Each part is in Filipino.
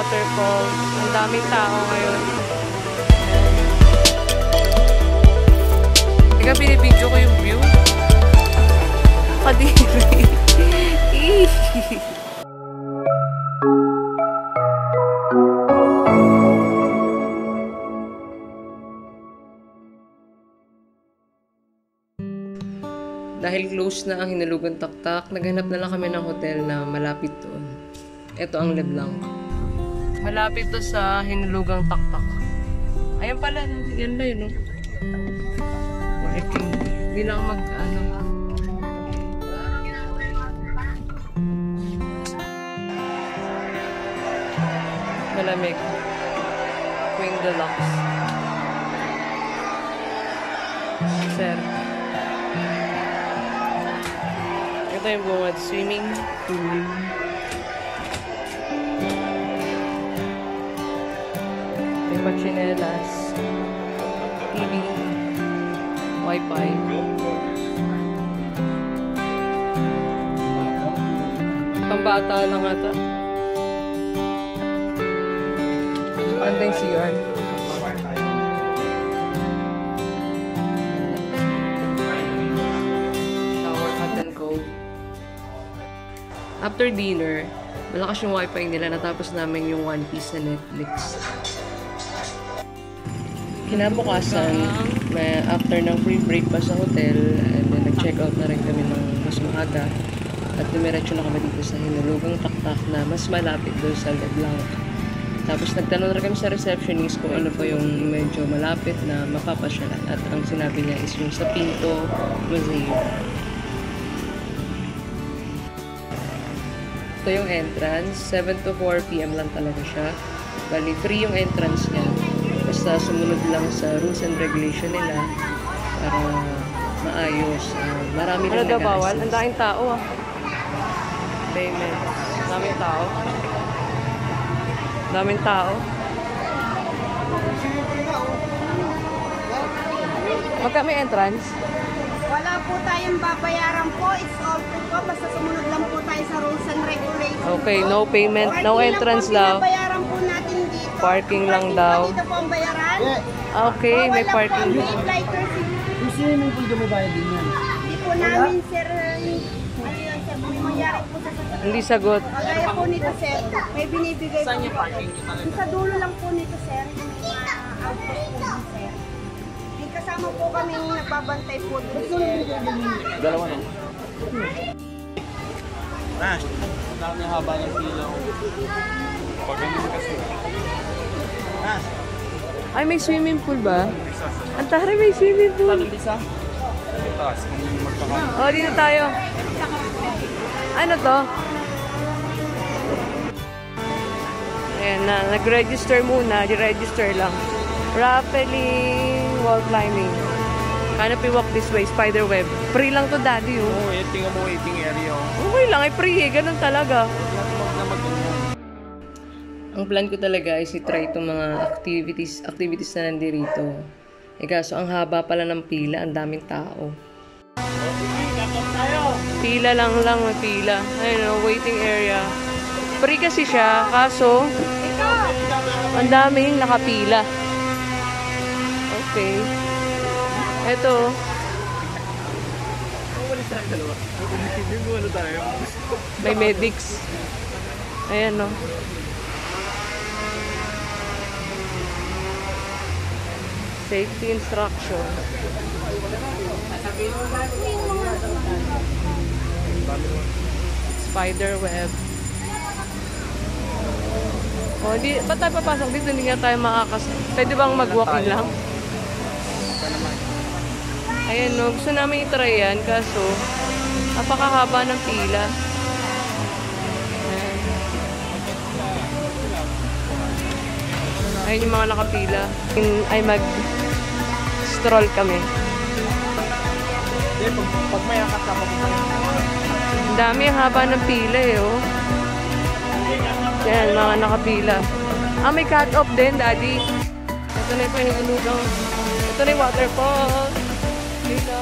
waterfalls. Ang daming tao ngayon. Teka, binibidyo ko yung view. Kadiri. Dahil close na ang Hinulugang Taktak, naghanap na lang kami ng hotel na malapit doon. Ito ang Leblanc. Malapit to sa Hinulugang Taktak. Ayan pala, yan na yun, no? Hindi na ako mag-ano. Malamig. Queen Deluxe. Sir. Ito yung bungad swimming pool. May pachinelas. TV. Wi-Fi. Pambata lang ata. Andang CR. After dinner, malakas yung wifi nila. Natapos namin yung One Piece sa Netflix. Kinabukasan, after ng free breakfast sa hotel, and then nag-check out na rin kami ng mas maaga. At dumiretso na kami dito sa Hinulugang Taktak na mas malapit doon sa Leblanc. Tapos nagtanong na kami sa receptionist kung ano pa yung medyo malapit na mapapasyalan. At ang sinabi niya is yung sa Pinto Museum. Ito yung entrance. 7 to 4 p.m. lang talaga siya. Bali, free yung entrance niya. Basta sumunod lang sa rules and regulation nila para maayos. Marami lang nag-assist. Bawal? Ang daming tao ah. Payment. Daming tao. Daming tao. Magka may entrance? Wala po tayong babayaran po. It's all free po. Basta sumunod lang po tayo sa rules and regulations. Okay, no payment, no entrance daw. Bayaran po natin dito. Parking lang daw. Dito po ang bayaran. Okay, may parking. Gusto nyo yung pwede mo bayad din yan? Hindi po namin, sir. Ano yun, sir? May mangyari po sa sasakyan. Hindi sagot. Kagaya po nito, sir. May binibigay po. Saan yung parking nyo talaga? Sa dulo lang po nito, sir. May outpost po din, sir. May kasama po kami nagbabantay po doon. Dalawa na. Ang dami haba ng pila. Pag ganun kasi. Ay, may swimming pool ba? Ang taray, may swimming pool. Talong isa? Taas, kung magkakaroon. Oh, dito tayo. Ano to? Ayan na, nag-register muna. Di-register lang. Rappelling, wall climbing. Hanap yung walk this way, spider web. Free lang to, daddy, oh. Oo, tingnan mo waiting area. Okay lang, ay free eh. Ganun talaga. Ang plan ko talaga ay i-try itong mga activities na nandito. Eh kaso, ang haba pala ng pila, ang daming tao. Pila lang, may pila. Ayun o, waiting area. Free kasi siya, kaso, ang daming nakapila. Okay. Eto. May medics. Ayan o. Safety instruction. Spider web. Oh, di ba tayo papasok dito? Hindi nga tayo makakas... Pwede bang mag-walk-in lang? Ayan, no. Gusto namin i-try yan. Kaso, napakahaba ng pila. Ayan. Ayan yung mga nakapila. Ay mag-stroll kami. Pag may kasama ko Ang dami, ang haba ng pila eh, oh. Yan, mga nakapila. Ah, may cut-off din, daddy. Ito na yung Hinulugang. Ito na yung waterfall. Dito.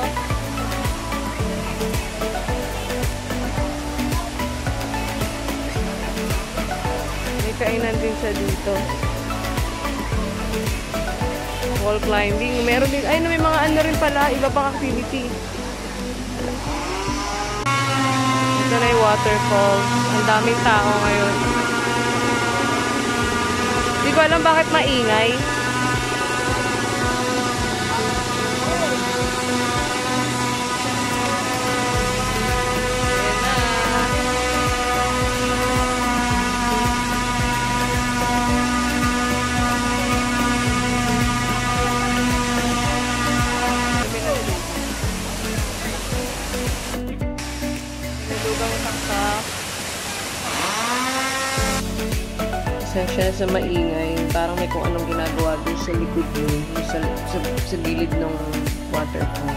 May kainan din sa dito. Wall climbing. Meron din, ay, may mga ano rin pala, iba pang activity. Ito na yung waterfall. Ang daming tao ngayon. Hindi ko alam bakit maingay. Siya sa maingay, parang may kung anong ginagawa doon sa likod doon, sa gilid ng waterfall.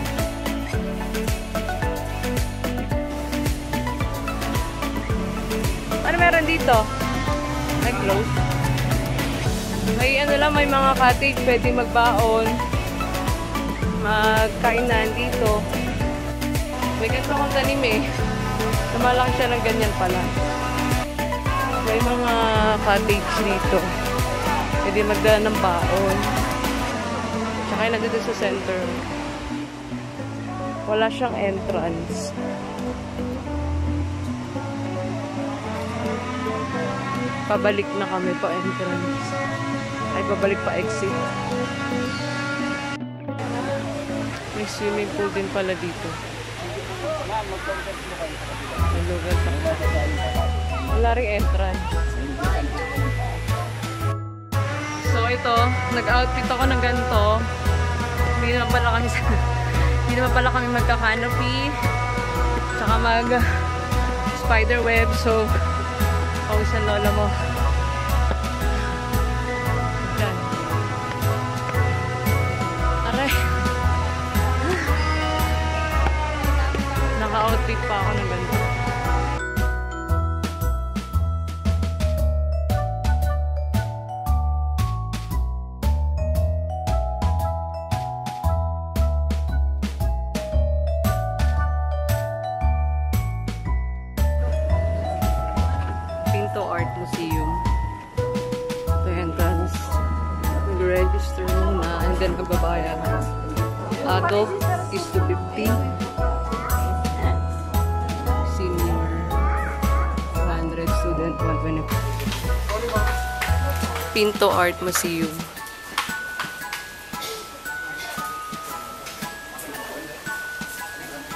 Ano meron dito? May close. May ano lang, may mga cottage, pwede magbaon, magkainan dito. May ganito kong tanim eh. Lumalaki siya ng ganyan pala. May mga cottage dito. Pwede magdala ng baon. Tsaka yung nandito sa center. Wala siyang entrance. Pabalik na kami pa entrance. Ay, pabalik pa exit. May swimming pool din pala dito. May lugar pa. Wala rin entrance. So ito, nag-outfit ako ng ganito. Hindi naman pala kami magka-canopy. Tsaka mag-spider web. So, pawisan lola mo. Yan. Aray. Naka-outfit pa ako ng ganito. Art Museum. Ito yung entrance. Mag-register muna and then magbabayad. Adult is 250. Senior 100. Student 120. Pinto Art Museum.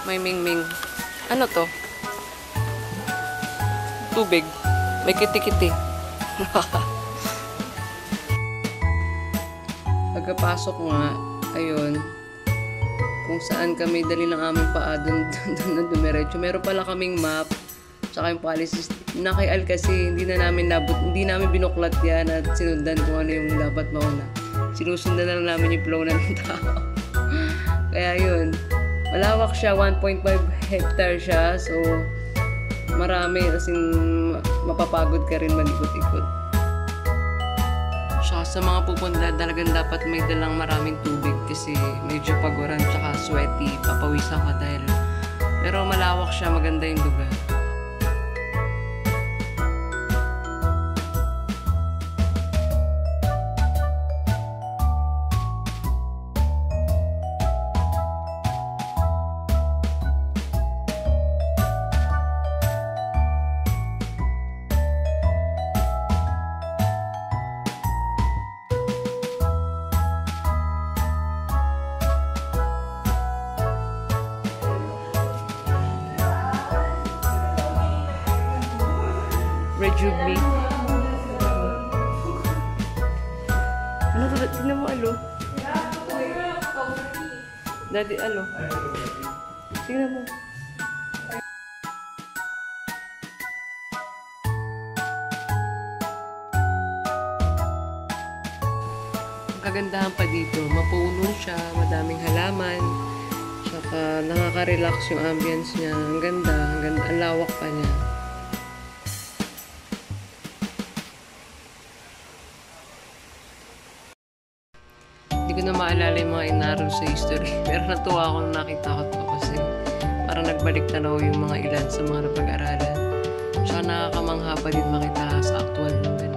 May mingming. Ano to? Tubig. May kiti-kiti. Pagkapasok nga, ayun, kung saan kami dali ng aming paa doon dumiretso. Meron pala kaming map, tsaka yung policies. Nakaial kasi, hindi namin binuklat yan at sinundan kung ano yung dapat mauna. Sinusundan na lang namin yung flow ng tao. Kaya yun, malawak siya, 1.5 hectare siya, so marami, as in, mapapagod ka rin malikot-ikot. Sa mga pupunta, talagang dapat may dalang maraming tubig kasi medyo paguran tsaka sweaty, papawisan ka dahil. Pero malawak siya, maganda yung lugar. Rejuvenate. Ano to? Tignan mo, alo. Daddy, alo. Tignan mo. Ang kagandahan pa dito, mapuno siya, madaming halaman. Tsaka nakaka-relax yung ambience niya. Ang ganda, ang lawak pa niya. Hindi ko na maalala yung mga inaral sa history. Pero natuwa ako nung nakita ko to kasi parang nagbalik tanaw yung mga ilan sa mga napag-aralan. Tsaka nakakamangha pa din makita sa actual naman.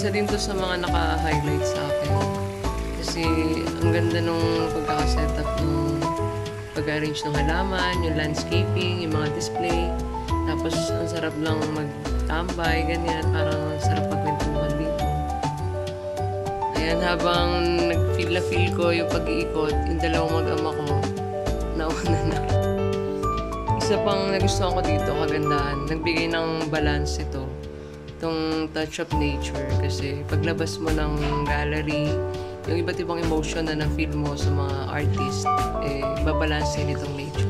isa din to sa mga naka-highlight sa akin. Kasi ang ganda nung pagkakasetup ng pag-arrange ng halaman, yung landscaping, yung mga display. Tapos ang sarap lang magtambay, ganyan. Parang ang sarap pagkwentuhan dito. Ayan, habang nag-feel ko yung pag-iikot, yung dalawang mag-ama ko, nauna na. Isa pang nagustuhan ko dito, kagandahan, nagbigay ng balance ito. Itong touch of nature kasi paglabas mo ng gallery, yung iba't ibang emotion na na-feel mo sa mga artist, babalansin itong nature.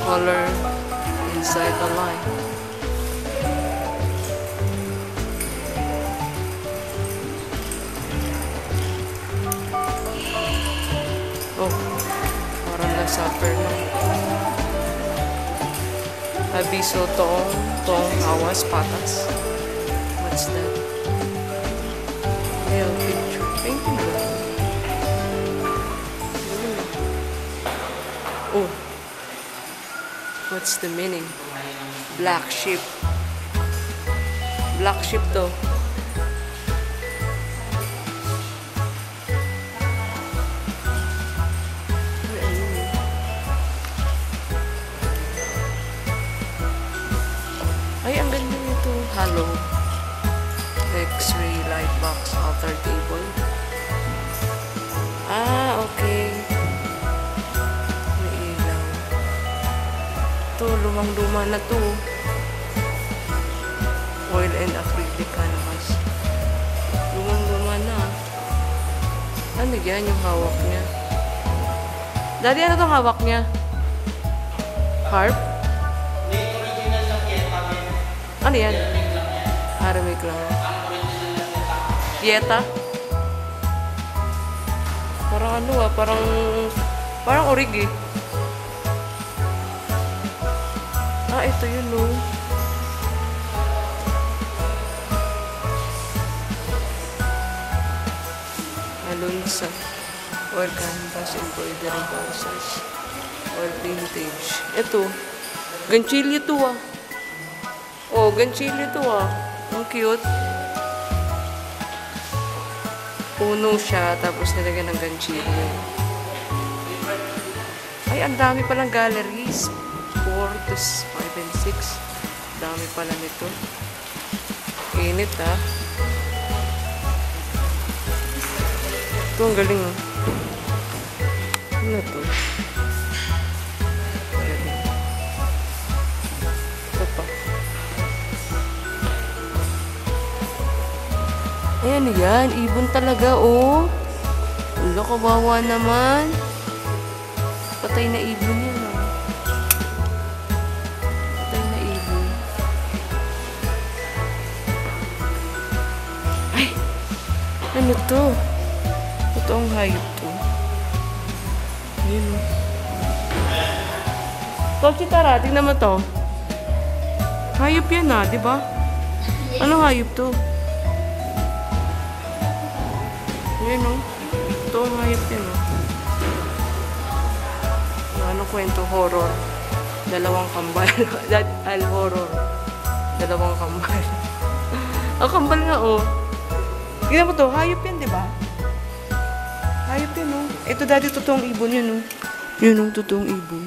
Color inside the line. Oh, parang na-suffer na. Abiso tong awas patas. What's that? Nail picture. Painting ba? Oh. What's the meaning? Black sheep. Black sheep to. Ay, ang ganda nito. Hello. X-ray light box altar table. Ah, okay. May ilaw. Ito, lumang-luma na to. Oil and acrylic canvas. Lumang-luma na. Ano yan yung hawak niya? Daddy, ano itong hawak niya? Harp? Ano yan? Aramik lang. Dieta? Parang ano ah, parang orig eh. Ah, ito yun no. Alonsa. Or canvas, embroidery process. Or vintage. Ito. Ganchilyo to ah. Oh, ganchilyo to ah. Ang cute. Puno siya, tapos nilagyan ng ganchilyo. Ay, ang dami palang galleries. 4 to 5 and 6. Dami pala nito. Init ah. Ito, ang galing ah. Ano to? Ito pa. Ayan yan, ibon talaga, oh. Wala, kawawa naman. Patay na ibon yan, oh. Patay na ibon. Ay! Ano to? Ito ang hayop to. Ayan, oh. Tolchi, tara, tingnan mo to. Hayop yan, ah, di ba? Ano hayop to? Yan o. Ito ang hayop yan o. Ano kwento? Horror. Dalawang kambal. Al-horror. Dalawang kambal. Ang kambal nga o. Tignan mo to. Hayop yan, di ba? Hayop yan o. Ito dati totoong ibon yan o. Yun o, totoong ibon.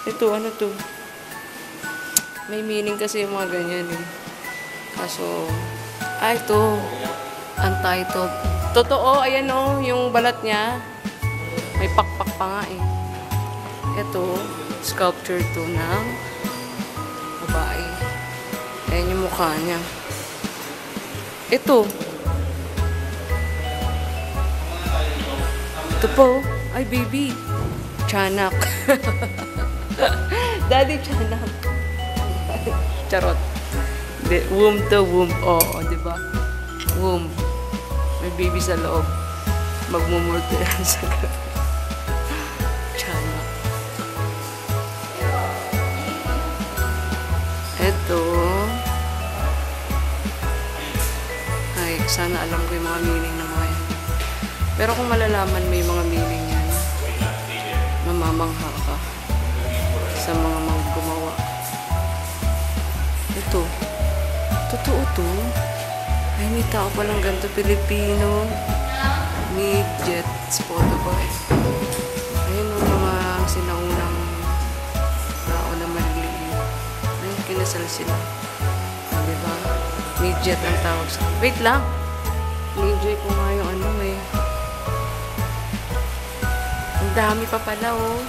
Ito, ano to? May meaning kasi yung mga ganyan eh. Kaso, ito. Untitled. Totoo, ayan o, yung balat niya. May pakpak pa nga eh. Ito, sculpture to ng babae. Ayan yung mukha niya. Ito. Ito po. Ay, baby. Tiyanak. Daddy, tiyanak. Charot. Womb to womb. Oo, diba? Womb. May baby sa loob. Magmumulto yan sa gabi. Tiyanak. Ito. sana alam ko yung mga meaning ng mga yan. Pero kung malalaman mo yung mga meaning yan, mamamangha ka sa mga gumawa. Ito. Totoo to. Ay, may tao palang ganito. Pilipino. Mid-jet photo boy. Ayun yung mga sinaunang tao na maliliit. Ayun, kinasal sila. Diba? Mid-jet ang tawag sa... Wait lang! Ni-enjoy ko nga yung ano eh. Ang dami pa pala oh.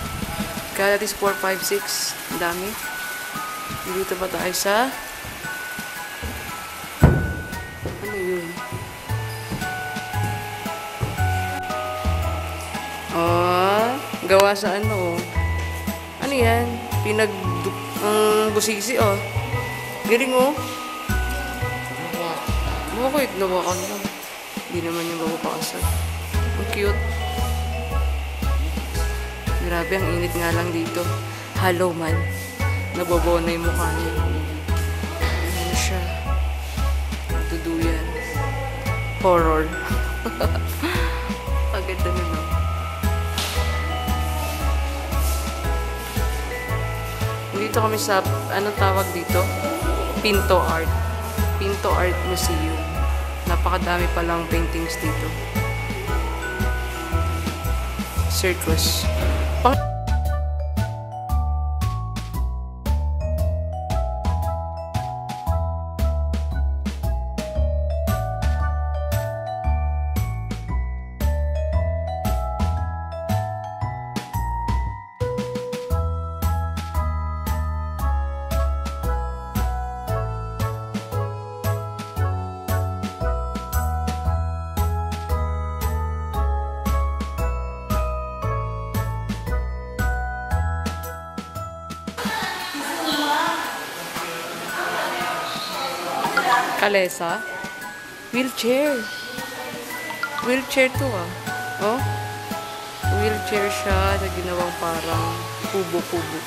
Kaya natin 4, 5, 6. Ang dami. Dito pa tayo sa... Ano yun? Gawa sa ano oh. Ano yan? Busisi oh. Galing oh. Bakit nawakan lang? Hindi naman yung mapapakasal. Ang cute. Grabe, ang init nga lang dito. Hello man. Nabobo na yung mukha niya. Ano siya? Duduyan. Horror. Paganda na no. Dito kami sa, anong tawag dito? Pinto Art. Pinto Art Museum. Napakadami palang paintings dito. Circus. Kalesa. Wheelchair. Wheelchair to ah. Oh. Wheelchair siya na ginawang parang kubo-kubo.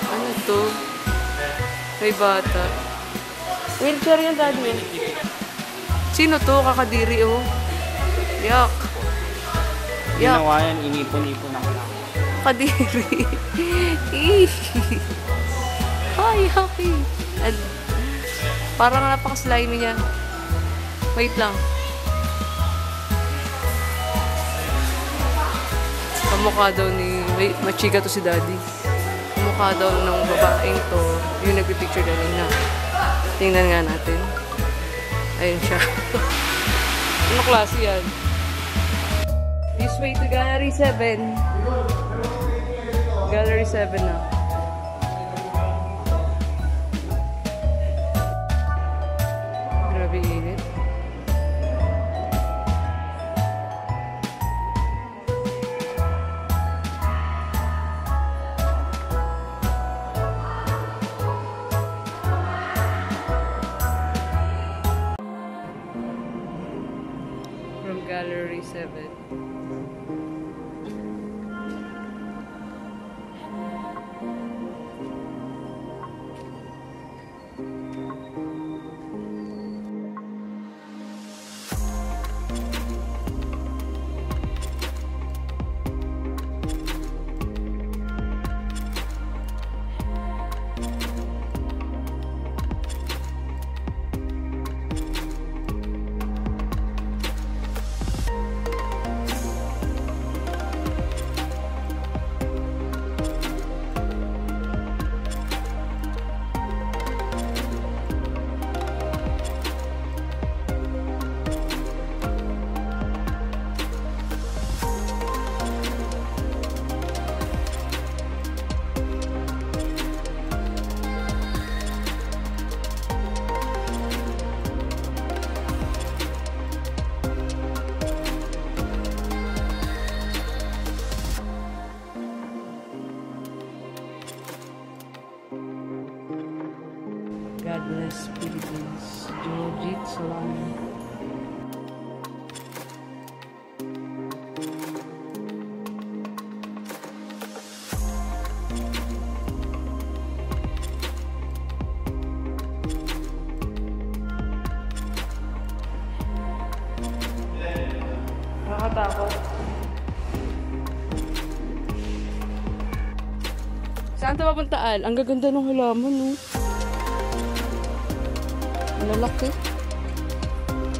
Ano to? May bata. Wheelchair yan, daddy. Sino to? Kakadiri oh. Yak. Yak. Ginawa yan, inipon-ipon ako lang. Kadiri. Ay, happy. Parang napaka-slimy niya. Wait lang. Kamukha daw ni... Machika to si daddy. Kamukha daw ng babaeng to. Yung nagpipicture kanina. Tingnan nga natin. Ayun siya. Ano klase yan? This way to Gallery 7. Gallery 7 na. Grabe init. From Gallery 7. God bless Philippines. Jojit Salami. Saan ito papuntaan? Ang gaganda ng halaman, no? Ang lalaki.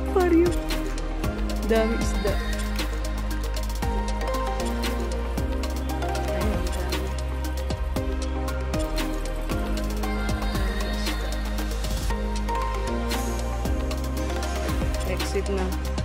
Aquarium. Dami isda. Ayun, dami. Dami isda. Exit na.